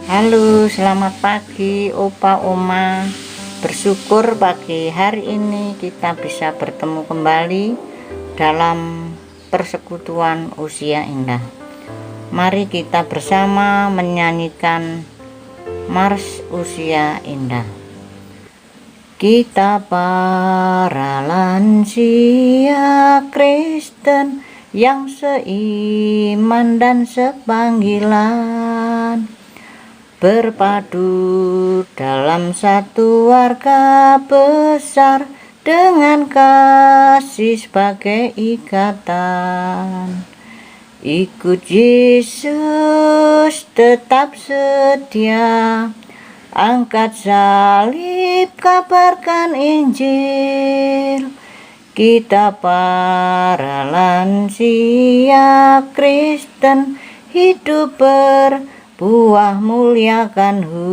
Halo, selamat pagi Opa Oma. Bersyukur pagi hari ini kita bisa bertemu kembali dalam persekutuan usia indah. Mari kita bersama menyanyikan Mars Usia Indah. Kita para lansia Kristen yang seiman dan sepanggilan, berpadu dalam satu warga besar dengan kasih sebagai ikatan. Ikut Yesus, tetap setia, angkat salib, kabarkan Injil. Kita para lansia Kristen hidup berbuah muliakan-Hu,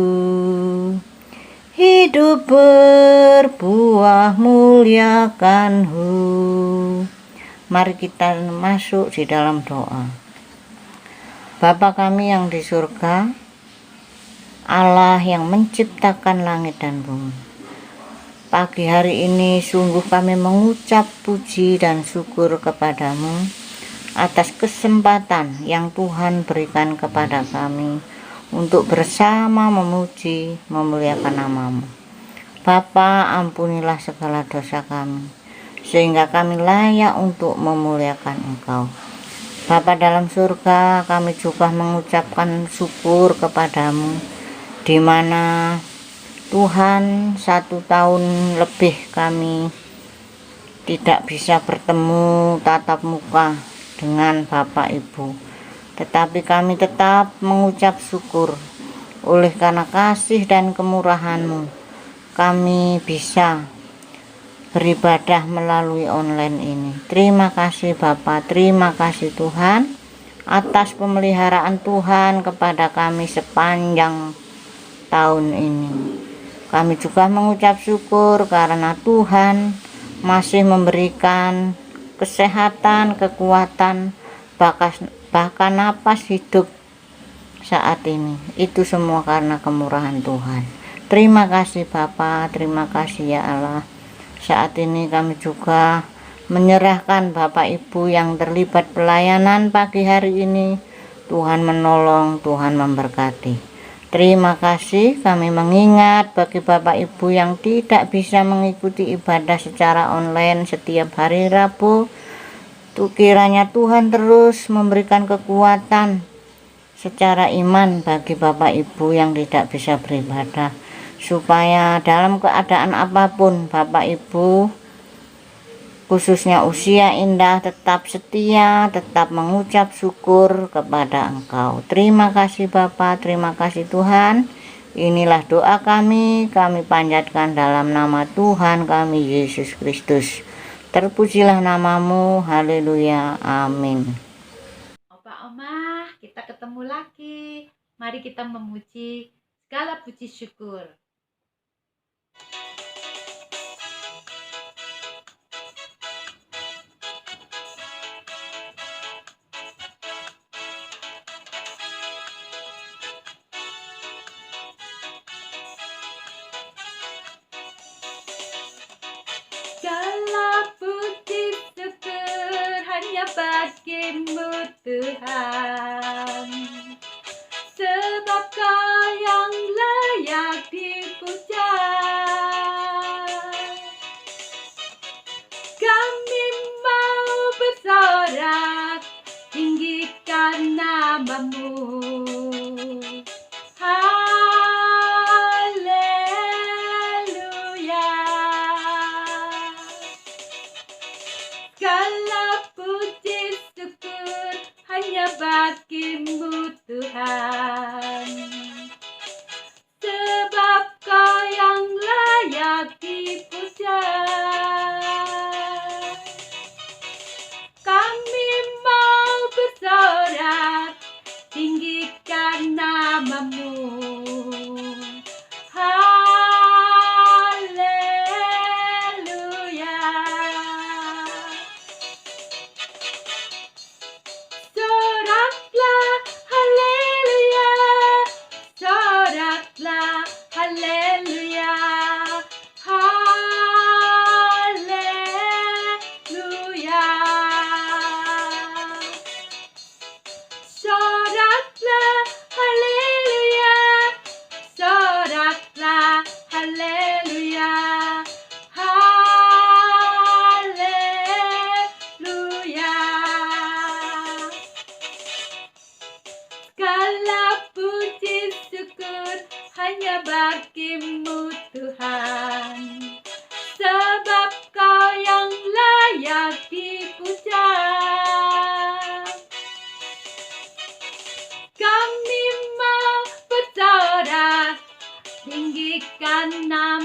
hidup berbuah muliakan-Hu. Mari kita masuk di dalam doa. Bapa kami yang di surga, Allah yang menciptakan langit dan bumi, pagi hari ini sungguh kami mengucap puji dan syukur kepadamu atas kesempatan yang Tuhan berikan kepada kami untuk bersama memuji, memuliakan nama-Mu. Bapa, ampunilah segala dosa kami, sehingga kami layak untuk memuliakan Engkau. Bapa dalam surga, kami juga mengucapkan syukur kepadamu, di mana Tuhan 1 tahun lebih kami tidak bisa bertemu tatap muka dengan Bapak Ibu, tetapi kami tetap mengucap syukur oleh karena kasih dan kemurahan-Mu kami bisa beribadah melalui online ini. Terima kasih Bapa, terima kasih Tuhan atas pemeliharaan Tuhan kepada kami sepanjang tahun ini. Kami juga mengucap syukur karena Tuhan masih memberikan kesehatan, kekuatan, bahkan napas hidup saat ini. Itu semua karena kemurahan Tuhan. Terima kasih Bapa, terima kasih ya Allah. Saat ini kami juga menyerahkan Bapak Ibu yang terlibat pelayanan pagi hari ini. Tuhan menolong, Tuhan memberkati. Terima kasih. Kami mengingat bagi Bapak Ibu yang tidak bisa mengikuti ibadah secara online setiap hari Rabu, kiranya Tuhan terus memberikan kekuatan secara iman bagi Bapak Ibu yang tidak bisa beribadah, supaya dalam keadaan apapun Bapak Ibu, khususnya usia indah, tetap setia, tetap mengucap syukur kepada Engkau. Terima kasih Bapa, terima kasih Tuhan. Inilah doa kami panjatkan dalam nama Tuhan kami Yesus Kristus. Terpujilah namamu, haleluya, amin. Opa Oma, kita ketemu lagi. Mari kita memuji, segala puji syukur. Segala puji syukur hanya bagi-Mu Tuhan, sebab Kau yang layak di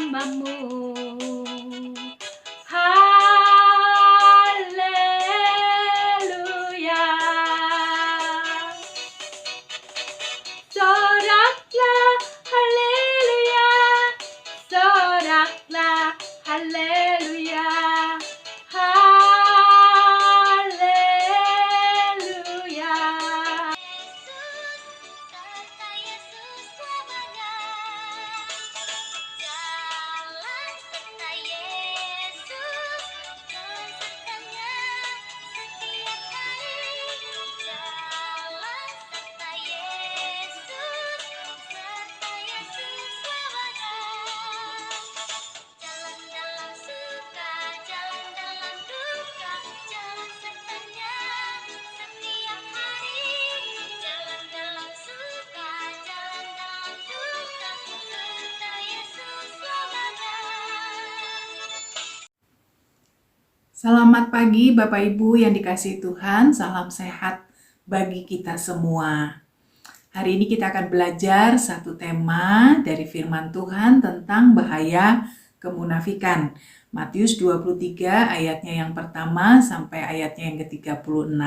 namamu. Haleluya. Soraklah, haleluya. Soraklah, haleluya. Haleluya. Kata Yesus selamanya. Jalan serta Yesus, besertanya setiap hari. Jalan serta Yesus, serta Yesus selamanya. Jalan dalam suka, jalan dalam duka, jalan sertanya setiap hari. Jalan dalam suka, jalan dalam duka, serta Yesus selamanya. Selamat pagi Bapak Ibu yang dikasihi Tuhan, salam sehat bagi kita semua. Hari ini kita akan belajar satu tema dari firman Tuhan tentang bahaya kemunafikan. Matius 23 ayatnya yang pertama sampai ayatnya yang ke-36.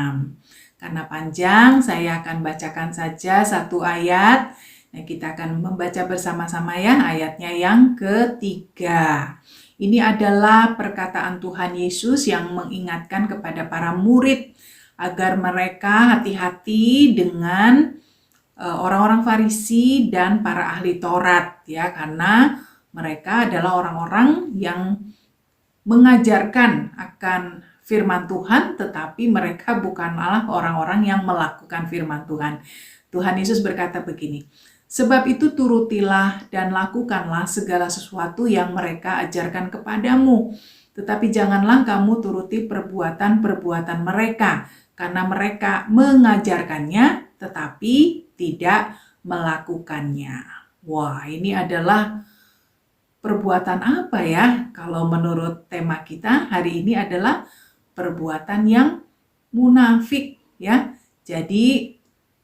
Karena panjang, saya akan bacakan saja satu ayat. Nah, kita akan membaca bersama-sama ya ayatnya yang ketiga. Ini adalah perkataan Tuhan Yesus yang mengingatkan kepada para murid agar mereka hati-hati dengan orang-orang Farisi dan para ahli Taurat ya, karena mereka adalah orang-orang yang mengajarkan akan firman Tuhan, tetapi mereka bukanlah orang-orang yang melakukan firman Tuhan. Tuhan Yesus berkata begini, "Sebab itu turutilah dan lakukanlah segala sesuatu yang mereka ajarkan kepadamu. Tetapi janganlah kamu turuti perbuatan-perbuatan mereka, karena mereka mengajarkannya tetapi tidak melakukannya." Wah, ini adalah perbuatan apa ya? Kalau menurut tema kita hari ini adalah perbuatan yang munafik ya. Jadi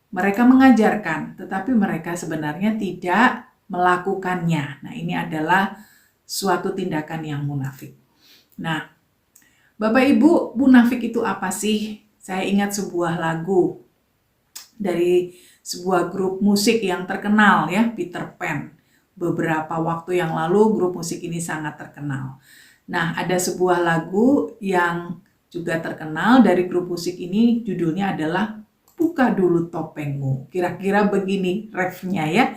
mereka mengajarkan, tetapi mereka sebenarnya tidak melakukannya. Nah, ini adalah suatu tindakan yang munafik. Nah, Bapak Ibu, munafik itu apa sih? Saya ingat sebuah lagu dari sebuah grup musik yang terkenal ya, Peter Pan. Beberapa waktu yang lalu grup musik ini sangat terkenal. Nah, ada sebuah lagu yang juga terkenal dari grup musik ini, judulnya adalah "Buka dulu topengmu." Kira-kira begini refnya ya.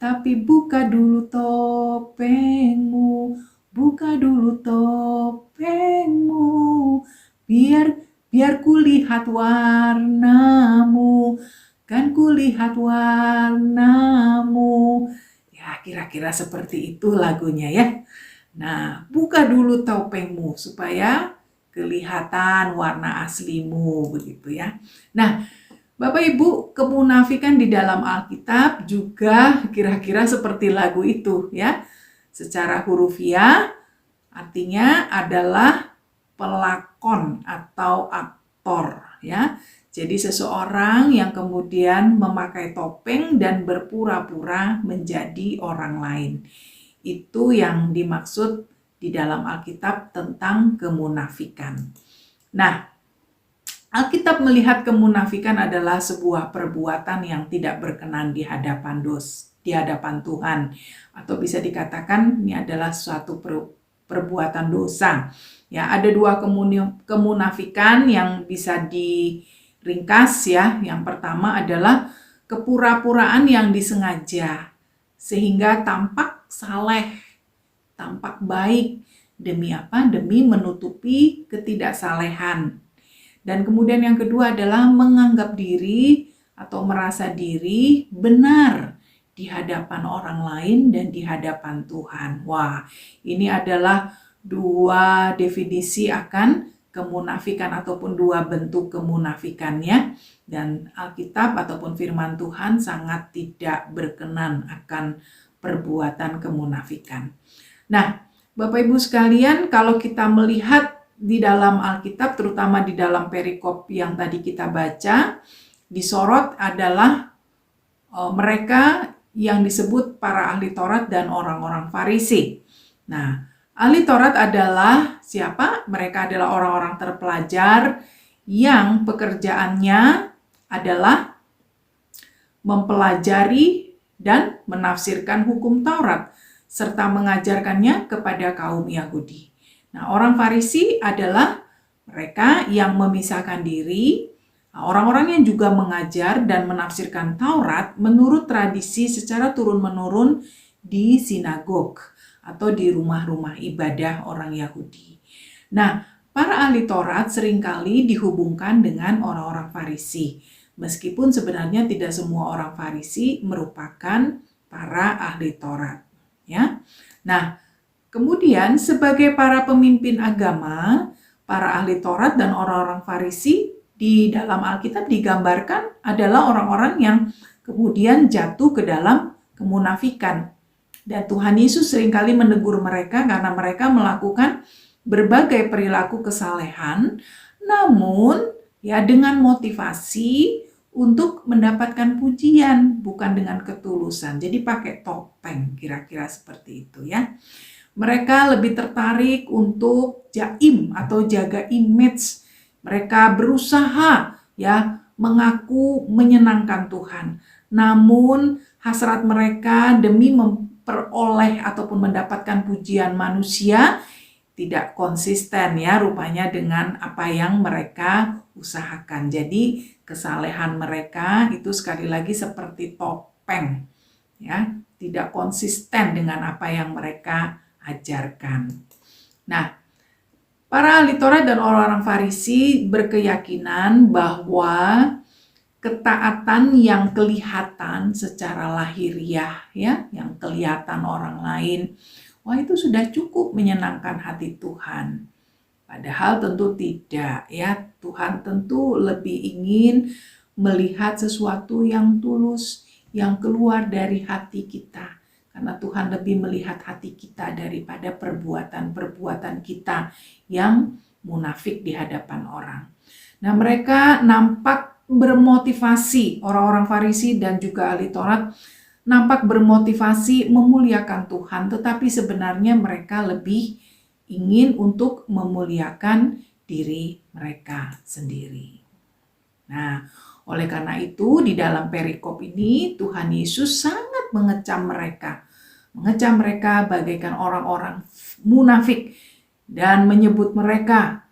Tapi buka dulu topengmu, buka dulu topengmu, biar kulihat warnamu, kan kulihat warnamu. Ya, kira-kira seperti itu lagunya ya. Nah, buka dulu topengmu supaya kelihatan warna aslimu begitu ya. Nah, Bapak Ibu, kemunafikan di dalam Alkitab juga kira-kira seperti lagu itu ya. Secara hurufiah artinya adalah pelakon atau aktor ya. Jadi seseorang yang kemudian memakai topeng dan berpura-pura menjadi orang lain. Itu yang dimaksud di dalam Alkitab tentang kemunafikan. Nah, Alkitab melihat kemunafikan adalah sebuah perbuatan yang tidak berkenan di hadapan Tuhan, atau bisa dikatakan ini adalah suatu perbuatan dosa. Ya, ada dua kemunafikan yang bisa diringkas ya. Yang pertama adalah kepura-puraan yang disengaja sehingga tampak saleh, tampak baik. Demi apa? Demi menutupi ketidaksalehan. Dan kemudian yang kedua adalah menganggap diri atau merasa diri benar di hadapan orang lain dan di hadapan Tuhan. Wah, ini adalah dua definisi akan kemunafikan ataupun dua bentuk kemunafikannya. Dan Alkitab ataupun firman Tuhan sangat tidak berkenan akan perbuatan kemunafikan. Nah, Bapak Ibu sekalian, kalau kita melihat di dalam Alkitab, terutama di dalam perikop yang tadi kita baca, disorot adalah mereka yang disebut para ahli Taurat dan orang-orang Farisi. Nah, ahli Taurat adalah siapa? Mereka adalah orang-orang terpelajar yang pekerjaannya adalah mempelajari dan menafsirkan hukum Taurat serta mengajarkannya kepada kaum Yahudi. Nah, orang Farisi adalah mereka yang memisahkan diri, orang-orang yang juga mengajar dan menafsirkan Taurat menurut tradisi secara turun-menurun di sinagog atau di rumah-rumah ibadah orang Yahudi. Nah, para ahli Taurat seringkali dihubungkan dengan orang-orang Farisi, meskipun sebenarnya tidak semua orang Farisi merupakan para ahli Taurat. Ya, nah, kemudian sebagai para pemimpin agama, para ahli Taurat dan orang-orang Farisi di dalam Alkitab digambarkan adalah orang-orang yang kemudian jatuh ke dalam kemunafikan. Dan Tuhan Yesus seringkali menegur mereka karena mereka melakukan berbagai perilaku kesalehan, namun ya dengan motivasi untuk mendapatkan pujian, bukan dengan ketulusan. Jadi pakai topeng, kira-kira seperti itu ya. Mereka lebih tertarik untuk jaim atau jaga image. Mereka berusaha ya mengaku menyenangkan Tuhan. Namun hasrat mereka demi memperoleh ataupun mendapatkan pujian manusia tidak konsisten ya rupanya dengan apa yang mereka usahakan. Jadi kesalehan mereka itu sekali lagi seperti topeng ya, tidak konsisten dengan apa yang mereka ajarkan. Nah, para ahli Taurat dan orang-orang Farisi berkeyakinan bahwa ketaatan yang kelihatan secara lahiriah ya, yang kelihatan orang lain, wah itu sudah cukup menyenangkan hati Tuhan. Padahal tentu tidak ya, Tuhan tentu lebih ingin melihat sesuatu yang tulus, yang keluar dari hati kita. Karena Tuhan lebih melihat hati kita daripada perbuatan-perbuatan kita yang munafik di hadapan orang. Nah, mereka nampak bermotivasi, orang-orang Farisi dan juga ahli Taurat nampak bermotivasi memuliakan Tuhan, tetapi sebenarnya mereka lebih ingin untuk memuliakan diri mereka sendiri. Nah, oleh karena itu di dalam perikop ini Tuhan Yesus sangat mengecam mereka bagaikan orang-orang munafik dan menyebut mereka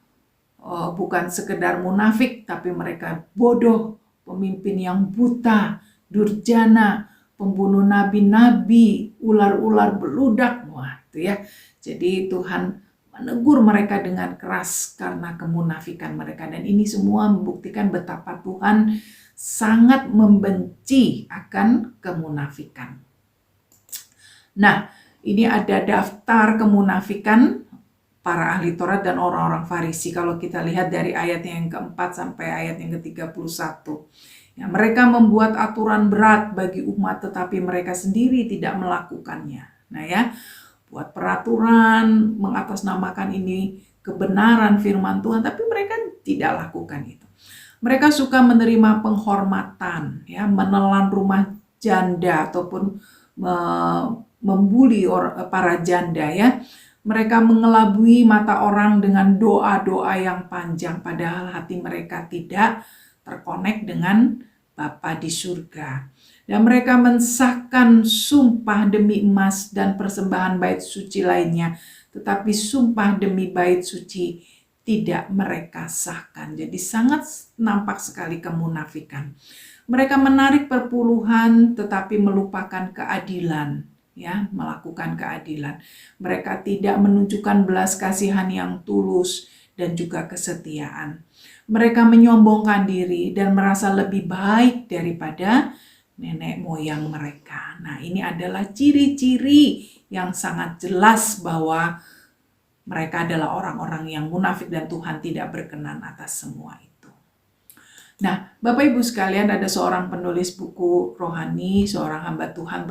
bukan sekedar munafik tapi mereka bodoh, pemimpin yang buta, durjana, pembunuh nabi-nabi, ular-ular beludak. Wah, itu ya. Jadi Tuhan menegur mereka dengan keras karena kemunafikan mereka, dan ini semua membuktikan betapa Tuhan sangat membenci akan kemunafikan. Nah, ini ada daftar kemunafikan para ahli Taurat dan orang-orang Farisi. Kalau kita lihat dari ayat yang keempat sampai ayat yang ke-31. Ya, mereka membuat aturan berat bagi umat tetapi mereka sendiri tidak melakukannya. Nah ya, buat peraturan, mengatasnamakan ini kebenaran firman Tuhan, tapi mereka tidak lakukan itu. Mereka suka menerima penghormatan, ya, menelan rumah janda ataupun membuli para janda ya. Mereka mengelabui mata orang dengan doa-doa yang panjang, padahal hati mereka tidak terkonek dengan Bapa di surga. Dan mereka mensahkan sumpah demi emas dan persembahan bait suci lainnya, tetapi sumpah demi bait suci tidak mereka sahkan. Jadi sangat nampak sekali kemunafikan. Mereka menarik perpuluhan tetapi melupakan keadilan, ya, melakukan keadilan. Mereka tidak menunjukkan belas kasihan yang tulus dan juga kesetiaan. Mereka menyombongkan diri dan merasa lebih baik daripada nenek moyang mereka. Nah, ini adalah ciri-ciri yang sangat jelas bahwa mereka adalah orang-orang yang munafik dan Tuhan tidak berkenan atas semua itu. Nah, Bapak Ibu sekalian, ada seorang penulis buku rohani, seorang hamba Tuhan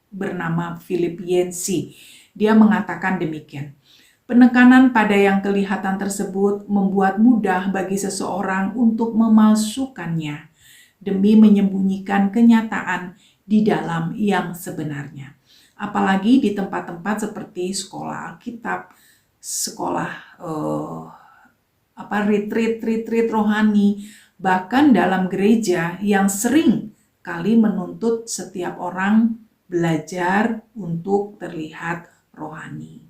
bernama Philip Yancey. Dia mengatakan demikian. Penekanan pada yang kelihatan tersebut membuat mudah bagi seseorang untuk memalsukannya demi menyembunyikan kenyataan di dalam yang sebenarnya. Apalagi di tempat-tempat seperti sekolah Alkitab, sekolah retreat rohani, bahkan dalam gereja yang sering kali menuntut setiap orang belajar untuk terlihat rohani.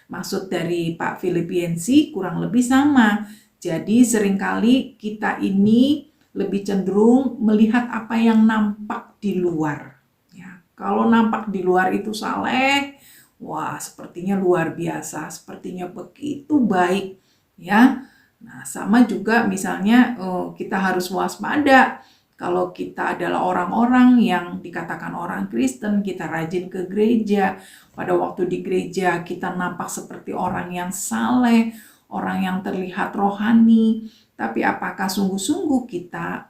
Maksud dari Pak Filipiensi kurang lebih sama. Jadi seringkali kita ini lebih cenderung melihat apa yang nampak di luar. Ya, kalau nampak di luar itu saleh, wah sepertinya luar biasa, sepertinya begitu baik. Ya, nah sama juga misalnya kita harus waspada. Kalau kita adalah orang-orang yang dikatakan orang Kristen, kita rajin ke gereja. Pada waktu di gereja kita nampak seperti orang yang saleh, orang yang terlihat rohani. Tapi apakah sungguh-sungguh kita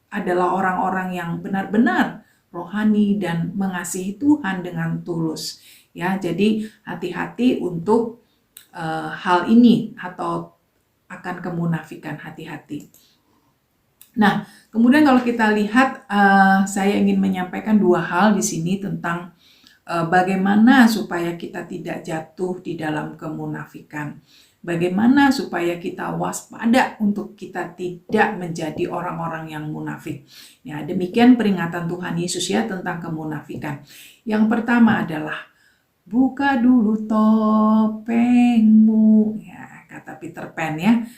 adalah orang-orang yang benar-benar rohani dan mengasihi Tuhan dengan tulus? Ya, jadi hati-hati untuk hal ini atau akan kemunafikan, hati-hati. Nah, kemudian kalau kita lihat, saya ingin menyampaikan dua hal di sini tentang bagaimana supaya kita tidak jatuh di dalam kemunafikan. Bagaimana supaya kita waspada untuk kita tidak menjadi orang-orang yang munafik. Ya, demikian peringatan Tuhan Yesus ya tentang kemunafikan. Yang pertama adalah buka dulu topengmu. Ya, kata Peter Pan ya.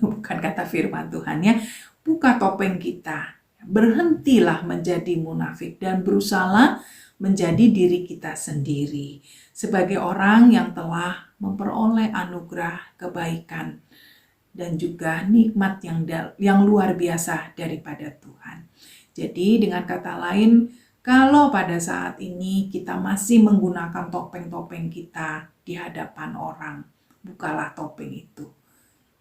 Bukan kata firman Tuhan ya. Buka topeng kita. Berhentilah menjadi munafik dan berusahalah menjadi diri kita sendiri sebagai orang yang telah memperoleh anugerah kebaikan dan juga nikmat yang luar biasa daripada Tuhan. Jadi dengan kata lain, kalau pada saat ini kita masih menggunakan topeng-topeng kita di hadapan orang, bukalah topeng itu.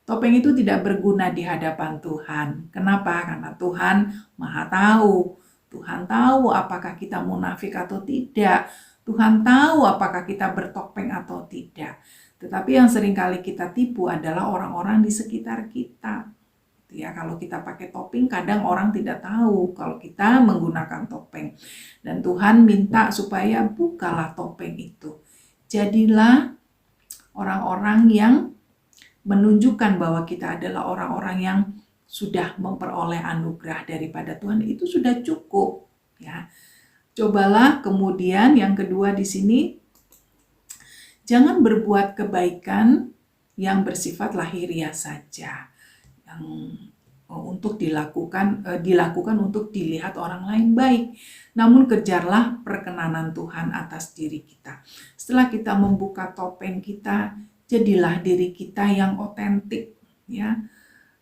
Topeng itu tidak berguna di hadapan Tuhan. Kenapa? Karena Tuhan Maha Tahu. Tuhan tahu apakah kita munafik atau tidak. Tuhan tahu apakah kita bertopeng atau tidak. Tetapi yang seringkali kita tipu adalah orang-orang di sekitar kita. Ya, kalau kita pakai topeng, kadang orang tidak tahu kalau kita menggunakan topeng. Dan Tuhan minta supaya bukalah topeng itu. Jadilah orang-orang yang menunjukkan bahwa kita adalah orang-orang yang sudah memperoleh anugerah daripada Tuhan, itu sudah cukup ya. Cobalah kemudian yang kedua di sini, jangan berbuat kebaikan yang bersifat lahiriah saja, yang untuk dilakukan untuk dilihat orang lain baik. Namun kejarlah perkenanan Tuhan atas diri kita. Setelah kita membuka topeng kita, jadilah diri kita yang otentik ya.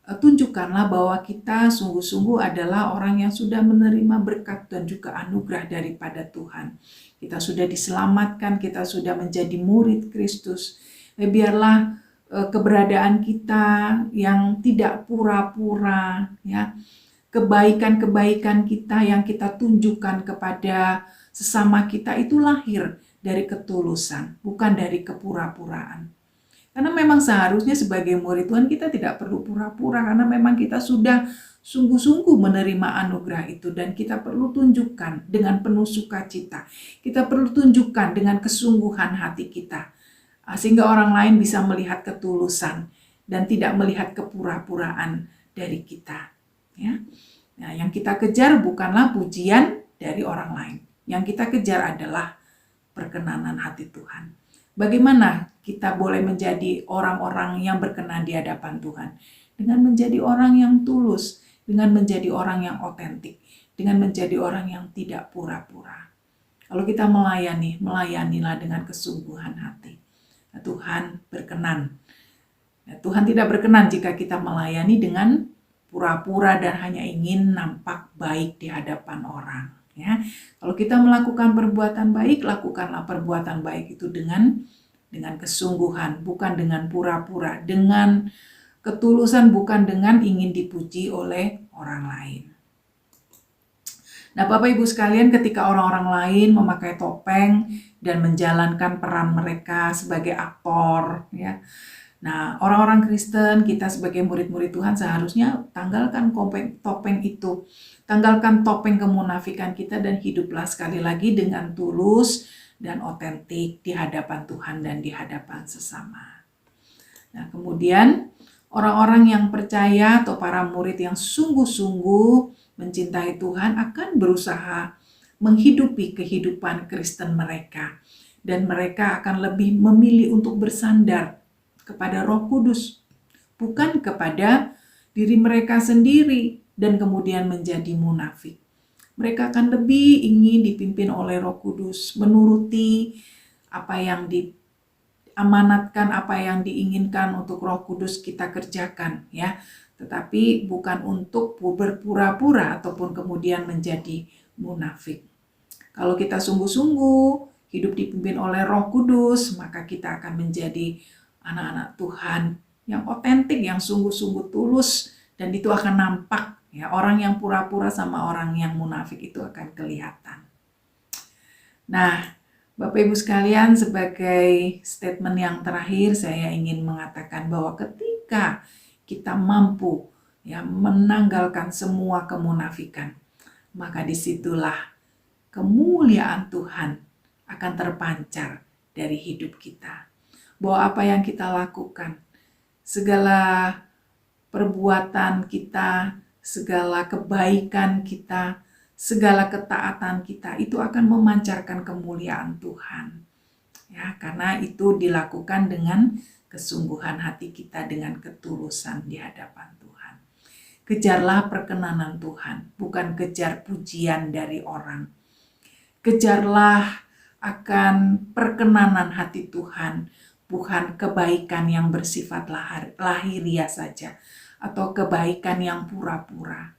Tunjukkanlah bahwa kita sungguh-sungguh adalah orang yang sudah menerima berkat dan juga anugerah daripada Tuhan. Kita sudah diselamatkan, kita sudah menjadi murid Kristus. Biarlah keberadaan kita yang tidak pura-pura ya. Kebaikan-kebaikan kita yang kita tunjukkan kepada sesama kita itu lahir dari ketulusan, bukan dari kepura-puraan. Karena memang seharusnya sebagai murid Tuhan kita tidak perlu pura-pura, karena memang kita sudah sungguh-sungguh menerima anugerah itu dan kita perlu tunjukkan dengan penuh sukacita. Kita perlu tunjukkan dengan kesungguhan hati kita sehingga orang lain bisa melihat ketulusan dan tidak melihat kepura-puraan dari kita. Ya. Nah, yang kita kejar bukanlah pujian dari orang lain. Yang kita kejar adalah perkenanan hati Tuhan. Bagaimana kita boleh menjadi orang-orang yang berkenan di hadapan Tuhan? Dengan menjadi orang yang tulus, dengan menjadi orang yang otentik, dengan menjadi orang yang tidak pura-pura. Kalau kita melayanilah dengan kesungguhan hati. Nah, Tuhan berkenan. Nah, Tuhan tidak berkenan jika kita melayani dengan pura-pura dan hanya ingin nampak baik di hadapan orang. Ya, kalau kita melakukan perbuatan baik, lakukanlah perbuatan baik itu dengan kesungguhan, bukan dengan pura-pura, dengan ketulusan, bukan dengan ingin dipuji oleh orang lain. Nah, Bapak Ibu sekalian, ketika orang-orang lain memakai topeng dan menjalankan peran mereka sebagai aktor, ya. Nah, orang-orang Kristen, kita sebagai murid-murid Tuhan seharusnya tanggalkan topeng itu. Tanggalkan topeng kemunafikan kita dan hiduplah sekali lagi dengan tulus dan otentik di hadapan Tuhan dan di hadapan sesama. Nah, kemudian orang-orang yang percaya atau para murid yang sungguh-sungguh mencintai Tuhan akan berusaha menghidupi kehidupan Kristen mereka. Dan mereka akan lebih memilih untuk bersandar kepada Roh Kudus, bukan kepada diri mereka sendiri dan kemudian menjadi munafik. Mereka akan lebih ingin dipimpin oleh Roh Kudus, menuruti apa yang diamanatkan, apa yang diinginkan untuk Roh Kudus kita kerjakan, ya. Tetapi bukan untuk berpura-pura ataupun kemudian menjadi munafik. Kalau kita sungguh-sungguh hidup dipimpin oleh Roh Kudus, maka kita akan menjadi anak-anak Tuhan yang otentik, yang sungguh-sungguh tulus, dan itu akan nampak, ya. Orang yang pura-pura sama orang yang munafik itu akan kelihatan. Nah, Bapak Ibu sekalian, sebagai statement yang terakhir saya ingin mengatakan bahwa ketika kita mampu, ya, menanggalkan semua kemunafikan, maka disitulah kemuliaan Tuhan akan terpancar dari hidup kita. Bahwa apa yang kita lakukan, segala perbuatan kita, segala kebaikan kita, segala ketaatan kita, itu akan memancarkan kemuliaan Tuhan. Ya, karena itu dilakukan dengan kesungguhan hati kita, dengan ketulusan di hadapan Tuhan. Kejarlah perkenanan Tuhan, bukan kejar pujian dari orang. Kejarlah akan perkenanan hati Tuhan, bukan kebaikan yang bersifat lahiriah saja atau kebaikan yang pura-pura,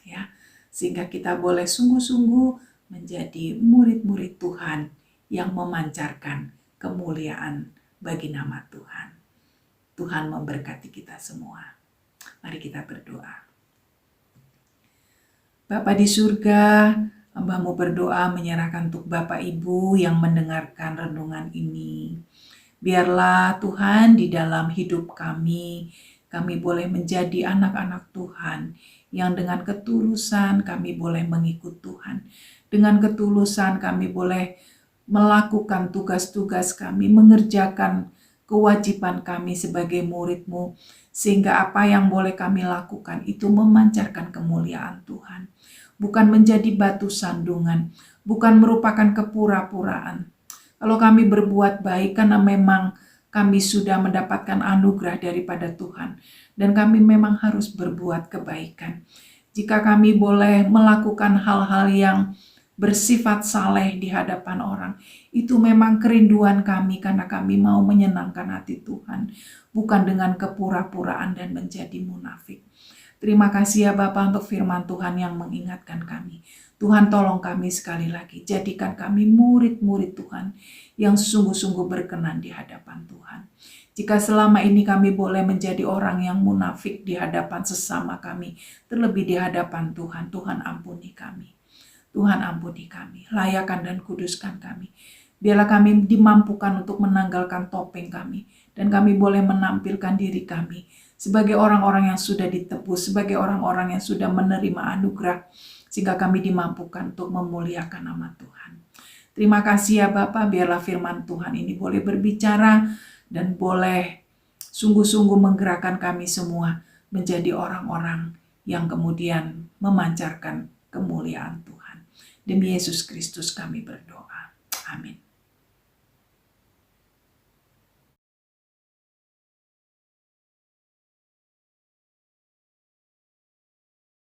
ya. Sehingga kita boleh sungguh-sungguh menjadi murid-murid Tuhan yang memancarkan kemuliaan bagi nama Tuhan. Tuhan memberkati kita semua. Mari kita berdoa. Bapa di surga, hamba-Mu berdoa menyerahkan untuk Bapak Ibu yang mendengarkan renungan ini. Biarlah Tuhan di dalam hidup kami boleh menjadi anak-anak Tuhan yang dengan ketulusan kami boleh mengikut Tuhan. Dengan ketulusan kami boleh melakukan tugas-tugas kami, mengerjakan kewajiban kami sebagai murid-Mu, sehingga apa yang boleh kami lakukan itu memancarkan kemuliaan Tuhan. Bukan menjadi batu sandungan, bukan merupakan kepura-puraan. Kalau kami berbuat baik karena memang kami sudah mendapatkan anugerah daripada Tuhan, dan kami memang harus berbuat kebaikan. Jika kami boleh melakukan hal-hal yang bersifat saleh di hadapan orang, itu memang kerinduan kami karena kami mau menyenangkan hati Tuhan, bukan dengan kepura-puraan dan menjadi munafik. Terima kasih ya Bapa untuk firman Tuhan yang mengingatkan kami. Tuhan tolong kami sekali lagi, jadikan kami murid-murid Tuhan yang sungguh-sungguh berkenan di hadapan Tuhan. Jika selama ini kami boleh menjadi orang yang munafik di hadapan sesama kami, terlebih di hadapan Tuhan, Tuhan ampuni kami. Tuhan ampuni kami, layakan dan kuduskan kami. Biarlah kami dimampukan untuk menanggalkan topeng kami, dan kami boleh menampilkan diri kami sebagai orang-orang yang sudah ditebus, sebagai orang-orang yang sudah menerima anugerah, sehingga kami dimampukan untuk memuliakan nama Tuhan. Terima kasih ya Bapa, biarlah firman Tuhan ini boleh berbicara dan boleh sungguh-sungguh menggerakkan kami semua menjadi orang-orang yang kemudian memancarkan kemuliaan Tuhan. Demi Yesus Kristus kami berdoa. Amin.